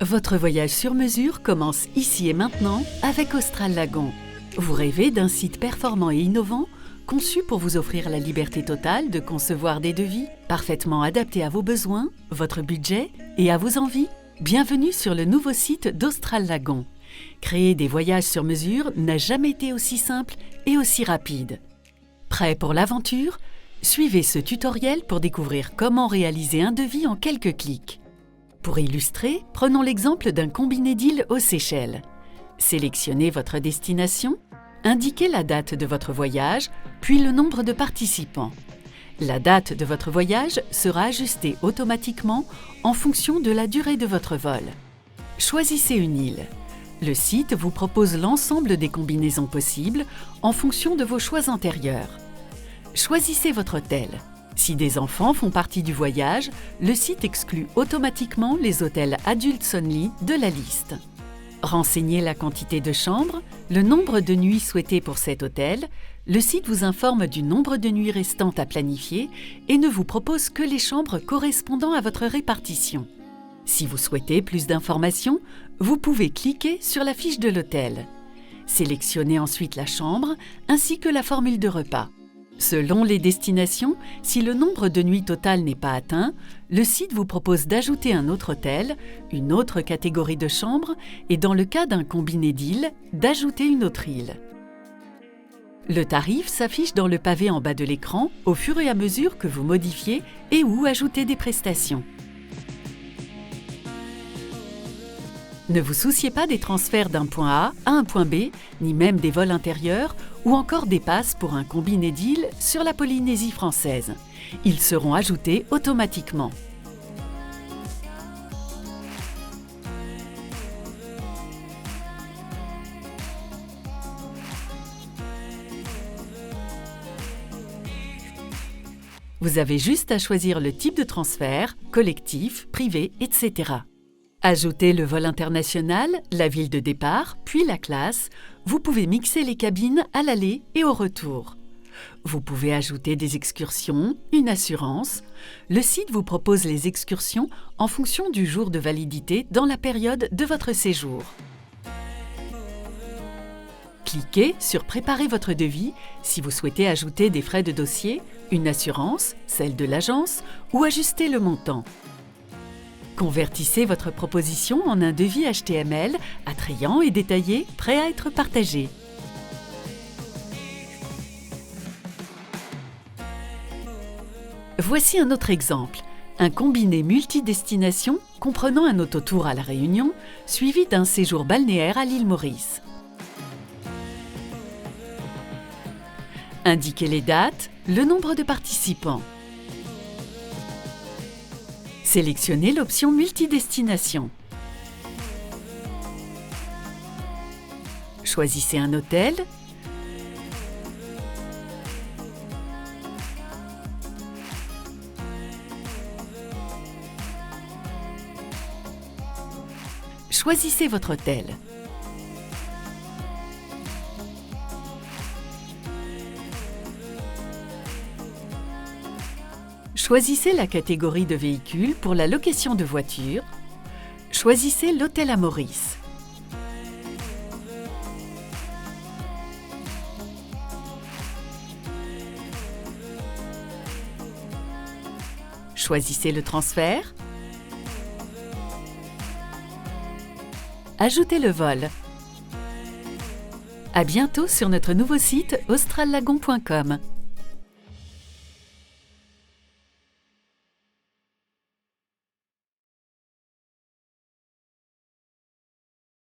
Votre voyage sur mesure commence ici et maintenant avec Austral Lagon. Vous rêvez d'un site performant et innovant, conçu pour vous offrir la liberté totale de concevoir des devis parfaitement adaptés à vos besoins, votre budget et à vos envies? Bienvenue sur le nouveau site d'Austral Lagon. Créer des voyages sur mesure n'a jamais été aussi simple et aussi rapide. Prêt pour l'aventure? Suivez ce tutoriel pour découvrir comment réaliser un devis en quelques clics. Pour illustrer, prenons l'exemple d'un combiné d'îles aux Seychelles. Sélectionnez votre destination, indiquez la date de votre voyage, puis le nombre de participants. La date de votre voyage sera ajustée automatiquement en fonction de la durée de votre vol. Choisissez une île. Le site vous propose l'ensemble des combinaisons possibles en fonction de vos choix antérieurs. Choisissez votre hôtel. Si des enfants font partie du voyage, le site exclut automatiquement les hôtels Adults Only de la liste. Renseignez la quantité de chambres, le nombre de nuits souhaitées pour cet hôtel, le site vous informe du nombre de nuits restantes à planifier et ne vous propose que les chambres correspondant à votre répartition. Si vous souhaitez plus d'informations, vous pouvez cliquer sur la fiche de l'hôtel. Sélectionnez ensuite la chambre ainsi que la formule de repas. Selon les destinations, si le nombre de nuits totales n'est pas atteint, le site vous propose d'ajouter un autre hôtel, une autre catégorie de chambres et dans le cas d'un combiné d'îles, d'ajouter une autre île. Le tarif s'affiche dans le pavé en bas de l'écran au fur et à mesure que vous modifiez et ou ajoutez des prestations. Ne vous souciez pas des transferts d'un point A à un point B, ni même des vols intérieurs ou encore des passes pour un combiné d'îles sur la Polynésie française. Ils seront ajoutés automatiquement. Vous avez juste à choisir le type de transfert, collectif, privé, etc. Ajoutez le vol international, la ville de départ, puis la classe. Vous pouvez mixer les cabines à l'aller et au retour. Vous pouvez ajouter des excursions, une assurance. Le site vous propose les excursions en fonction du jour de validité dans la période de votre séjour. Cliquez sur « Préparer votre devis » si vous souhaitez ajouter des frais de dossier, une assurance, celle de l'agence ou ajuster le montant. Convertissez votre proposition en un devis HTML attrayant et détaillé, prêt à être partagé. Voici un autre exemple, un combiné multidestination comprenant un autotour à La Réunion, suivi d'un séjour balnéaire à l'île Maurice. Indiquez les dates, le nombre de participants. Sélectionnez l'option multidestination. Choisissez un hôtel. Choisissez votre hôtel. Choisissez la catégorie de véhicule pour la location de voitures. Choisissez l'hôtel à Maurice. Choisissez le transfert. Ajoutez le vol. À bientôt sur notre nouveau site australlagon.com.